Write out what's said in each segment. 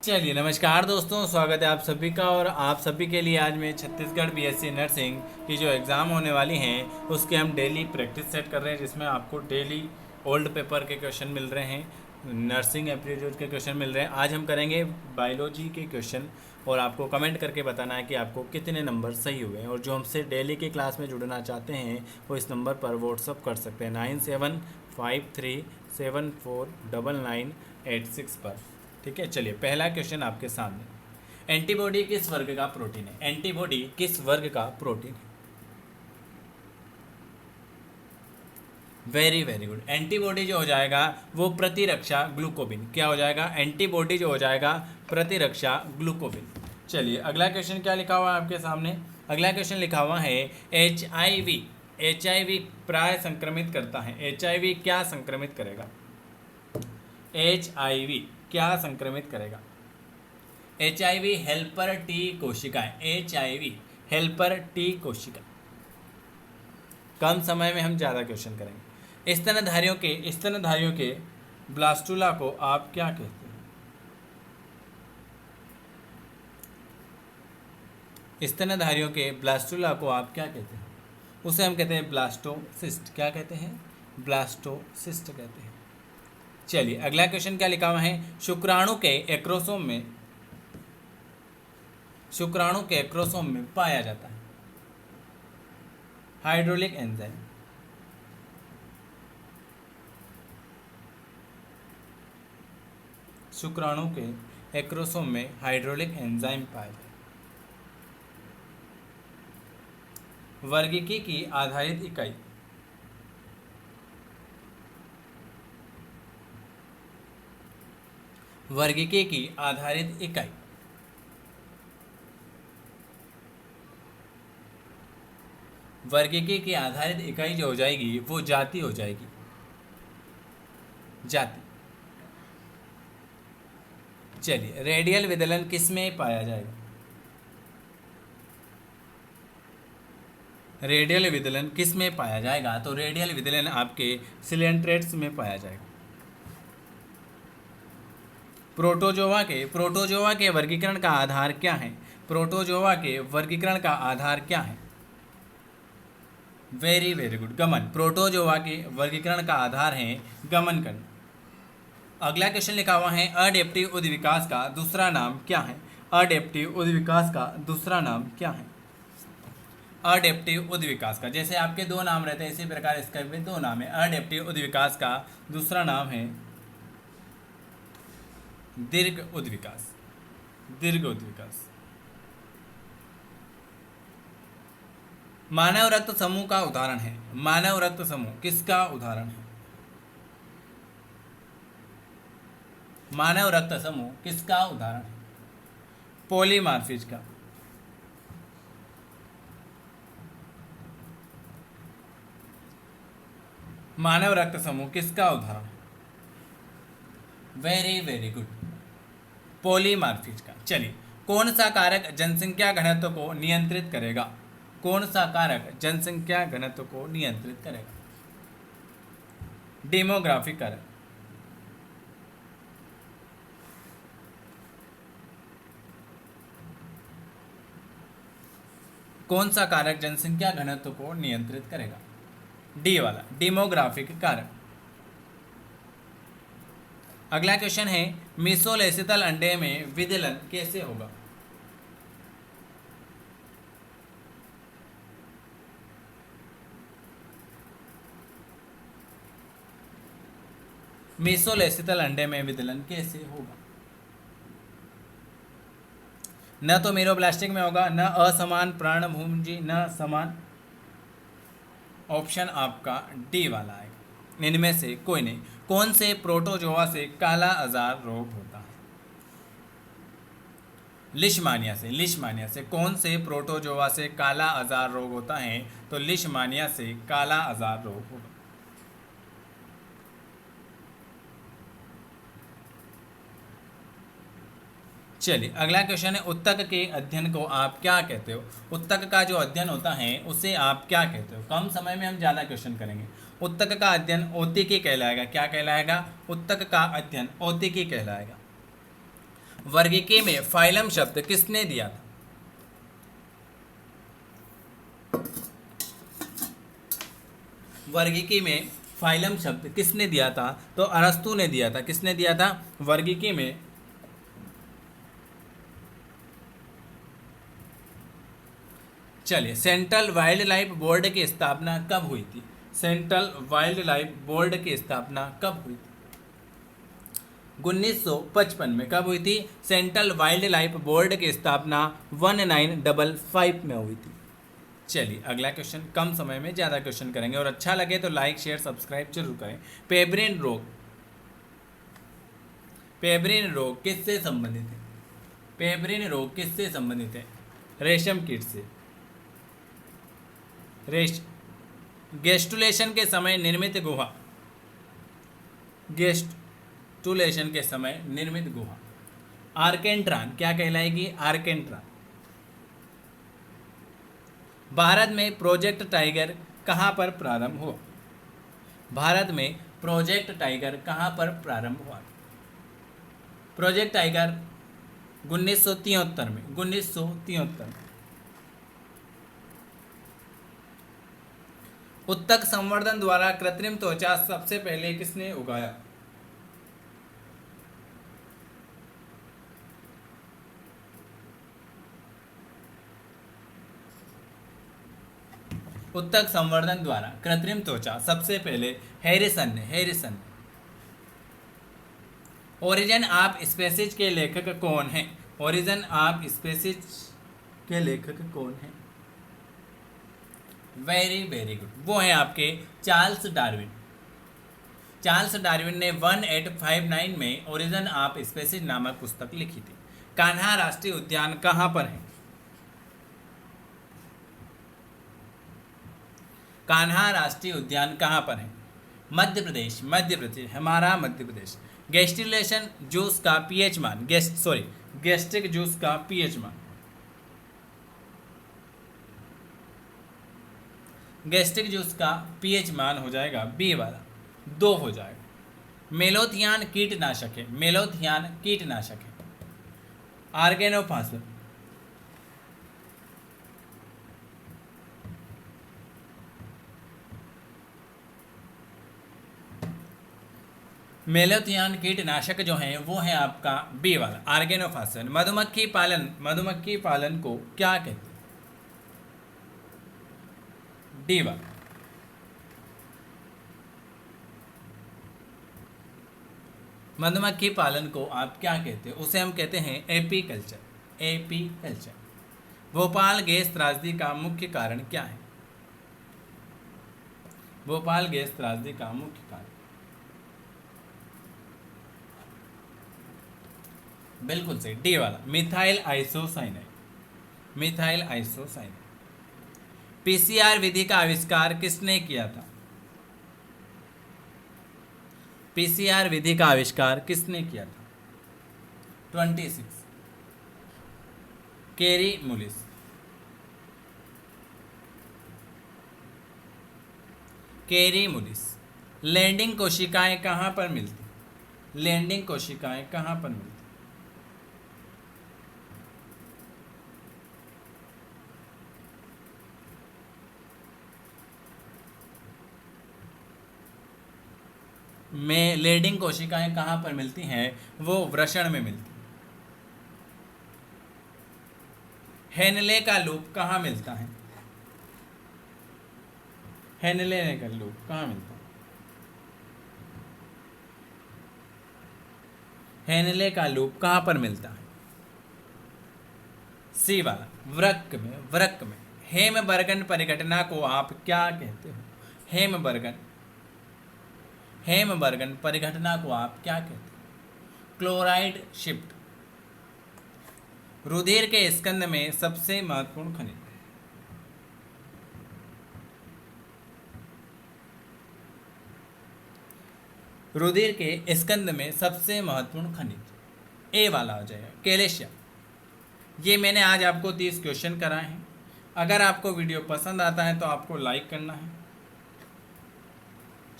चलिए नमस्कार दोस्तों, स्वागत है आप सभी का। और आप सभी के लिए आज मैं छत्तीसगढ़ बीएससी नर्सिंग की जो एग्ज़ाम होने वाली हैं उसके हम डेली प्रैक्टिस सेट कर रहे हैं, जिसमें आपको डेली ओल्ड पेपर के क्वेश्चन मिल रहे हैं, नर्सिंग एप्टीट्यूड के क्वेश्चन मिल रहे हैं। आज हम करेंगे बायोलॉजी के क्वेश्चन और आपको कमेंट करके बताना है कि आपको कितने नंबर सही हुए हैं। और जो हमसे डेली की क्लास में जुड़ना चाहते हैं वो इस नंबर पर व्हाट्सअप कर सकते हैं 9753749986 पर। ठीक है, चलिए पहला क्वेश्चन आपके सामने। एंटीबॉडी किस वर्ग का प्रोटीन है? एंटीबॉडी किस वर्ग का प्रोटीन है? Very very good. एंटीबॉडी जो हो जाएगा वो प्रतिरक्षा ग्लूकोबिन। क्या हो जाएगा? एंटीबॉडी जो हो जाएगा प्रतिरक्षा ग्लूकोबिन। चलिए अगला क्वेश्चन क्या लिखा हुआ है आपके सामने। अगला क्वेश्चन लिखा हुआ है HIV। HIV प्राय संक्रमित करता है। HIV क्या संक्रमित करेगा? HIV क्या संक्रमित करेगा? HIV हेल्पर टी कोशिकाएं। HIV हेल्पर टी कोशिका। कम समय में हम ज़्यादा क्वेश्चन करेंगे। स्तनधारियों के ब्लास्टुला को आप क्या कहते हैं? स्तनधारियों के ब्लास्टुला को आप क्या कहते हैं? उसे हम कहते हैं ब्लास्टोसिस्ट। क्या कहते हैं? ब्लास्टोसिस्ट कहते हैं। चलिए अगला क्वेश्चन क्या लिखा हुआ है। शुक्राणु के एक्रोसोम में पाया जाता है हाइड्रोलिक एंजाइम। शुक्राणु के एक्रोसोम में हाइड्रोलिक एंजाइम पाया जाता है। वर्गीकी की आधारित इकाई। वर्गीकी की आधारित इकाई। वर्गीकी की आधारित इकाई जो हो जाएगी वो जाति हो जाएगी। जाति। चलिए रेडियल विदलन किस में पाया जाएगा? रेडियल विदलन किस में पाया जाएगा? तो रेडियल विदलन आपके सिलेंट्रेट्स में पाया जाएगा। प्रोटोजोआ के वर्गीकरण का आधार क्या है? प्रोटोजोआ के वर्गीकरण का आधार क्या है? वेरी वेरी गुड, गमन। प्रोटोजोआ के वर्गीकरण का आधार है गमन करना। अगला क्वेश्चन लिखा हुआ है अडेप्टिव उद्विकास का दूसरा नाम क्या है? अडेप्टिव उद्विकास का दूसरा नाम क्या है? अडेप्टिव उद्विकास का, जैसे आपके दो नाम रहते हैं इसी प्रकार इसका भी दो नाम है। अडेप्टिव उद्विकास का दूसरा नाम है दीर्घ उद्विकास। दीर्घ उद्विकास। मानव रक्त समूह का उदाहरण है। मानव रक्त समूह किसका उदाहरण है? मानव रक्त समूह किसका उदाहरण है? पॉलीमार्फिज का। मानव रक्त समूह किसका उदाहरण है? वेरी वेरी गुड, पॉलीमार्फिज का। चलिए कौन सा कारक जनसंख्या घनत्व को नियंत्रित करेगा? कौन सा कारक जनसंख्या घनत्व को नियंत्रित करेगा? डेमोग्राफिक कारक। कौन सा कारक जनसंख्या घनत्व को नियंत्रित करेगा? डी वाला, डेमोग्राफिक कारक। अगला क्वेश्चन है मीसोलेसितल अंडे में विदलन कैसे होगा? मीसोलेसितल अंडे में विदलन कैसे होगा? न तो मीरोब्लास्टिक में होगा, न असमान पर्णभुजी, न समान। ऑप्शन आपका डी वाला आएगा। इनमें से कोई नहीं। कौन से प्रोटोजोआ से काला अजार रोग होता है? लिशमानिया से। लिशमानिया से। कौन से प्रोटोजोआ से काला अजार रोग होता है? तो लिशमानिया से काला अजार रोग होगा। चलिए अगला क्वेश्चन है उत्तक के अध्ययन को आप क्या कहते हो? उत्तक का जो अध्ययन होता है उसे आप क्या कहते हो? कम समय में हम ज़्यादा क्वेश्चन करेंगे। उत्तक का अध्ययन औतिकी कहलाएगा। क्या कहलाएगा? उत्तक का अध्ययन औतिकी कहलाएगा। वर्गीकी में फाइलम शब्द किसने दिया था? वर्गीकी में फाइलम शब्द किसने दिया था? तो अरस्तु ने दिया था। किसने दिया था? वर्गीकी में चलिए, सेंट्रल वाइल्ड लाइफ बोर्ड की स्थापना कब हुई थी? सेंट्रल वाइल्ड लाइफ बोर्ड की स्थापना कब हुई थी? 1955 में। कब हुई थी? सेंट्रल वाइल्ड लाइफ बोर्ड की स्थापना 1955 में हुई थी। चलिए अगला क्वेश्चन, कम समय में ज़्यादा क्वेश्चन करेंगे, और अच्छा लगे तो लाइक शेयर सब्सक्राइब जरूर करें। पेब्रिन रोग, पेब्रिन रोग किससे संबंधित है? पेब्रिन रोग किससे संबंधित है? रेशम कीट से। गेस्टुलेशन के समय निर्मित गुहा, गेस्टुलेशन के समय निर्मित गुहा आर्केंट्रान क्या कहलाएगी? आर्केंट्रान। भारत में प्रोजेक्ट टाइगर कहाँ पर प्रारंभ हुआ? भारत में प्रोजेक्ट टाइगर कहाँ पर प्रारंभ हुआ? प्रोजेक्ट टाइगर 1973 में। 1973 में। उत्तक संवर्धन द्वारा कृत्रिम त्वचा सबसे पहले किसने उगाया? उत्तक संवर्धन द्वारा कृत्रिम त्वचा सबसे पहले हैरिसन ने। हैरिसन। ओरिजिन ऑफ स्पीसीज के लेखक कौन हैं? ओरिजिन ऑफ स्पीसीज के लेखक कौन हैं? वेरी वेरी गुड, वो हैं आपके चार्ल्स डार्विन। चार्ल्स डार्विन ने 1859 में ओरिजिन ऑफ स्पीसीज नामक पुस्तक लिखी थी। कान्हा राष्ट्रीय उद्यान कहाँ पर है? कान्हा राष्ट्रीय उद्यान कहाँ पर है? मध्य प्रदेश। मध्य प्रदेश, हमारा मध्य प्रदेश। गैस्ट्रिलेशन जूस का पीएच मान, गैस्ट्रिक जूस का पीएच मान, गैस्ट्रिक जूस का पीएच मान हो जाएगा बी वाला, 2 हो जाएगा। मेलोथियान कीटनाशक है। मेलोथियान कीटनाशक है। आर्गेनोफास्फेट, मेलोथियान कीटनाशक जो है वो है आपका बी वाला, आर्गेनोफास्फेट। मधुमक्खी पालन, मधुमक्खी पालन को क्या कहते हैं? डी वाला। मधुमक्खी पालन को आप क्या कहते हैं? उसे हम कहते हैं एपीकल्चर। एपीकल्चर। भोपाल गैस त्रासदी का मुख्य कारण क्या है? भोपाल गैस त्रासदी का मुख्य कारण, बिल्कुल सही, डी वाला, methyl isocyanide. Methyl isocyanide. PCR विधि का आविष्कार किसने किया था? पीसीआर विधि का आविष्कार किसने किया था? 26, केरी मुलिस। केरी मुलिस। लैंडिंग कोशिकाएं कहाँ पर मिलती? लैंडिंग कोशिकाएं कहाँ पर मिलती? में लैंडिंग कोशिकाएं कहाँ पर मिलती हैं? वो वृषण में मिलती। हेनले का लूप कहाँ मिलता है? हेनले का लूप कहाँ मिलता है? हेनले का लूप कहाँ पर मिलता है? सी वाला, वृक्क में। वृक्क में। हेमबर्गन परिघटना को आप क्या कहते हो? हेमबर्गन, हेमबर्गन परिघटना को आप क्या कहते हैं? Chloride shift. रुधिर के स्कंद में सबसे महत्वपूर्ण खनिज, रुधिर के स्कंद में सबसे महत्वपूर्ण खनिज ए वाला हो जाएगा, कैल्शियम। ये मैंने आज आपको 30 क्वेश्चन कराए हैं। अगर आपको वीडियो पसंद आता है तो आपको लाइक करना है,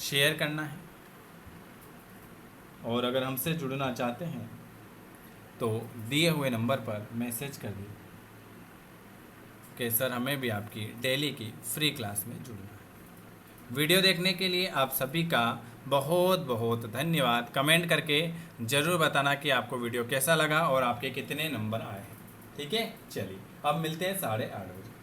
शेयर करना है, और अगर हमसे जुड़ना चाहते हैं तो दिए हुए नंबर पर मैसेज कर दिए कि सर हमें भी आपकी डेली की फ्री क्लास में जुड़ना है। वीडियो देखने के लिए आप सभी का बहुत बहुत धन्यवाद। कमेंट करके ज़रूर बताना कि आपको वीडियो कैसा लगा और आपके कितने नंबर आए हैं। ठीक है, चलिए अब मिलते हैं 8:30 बजे।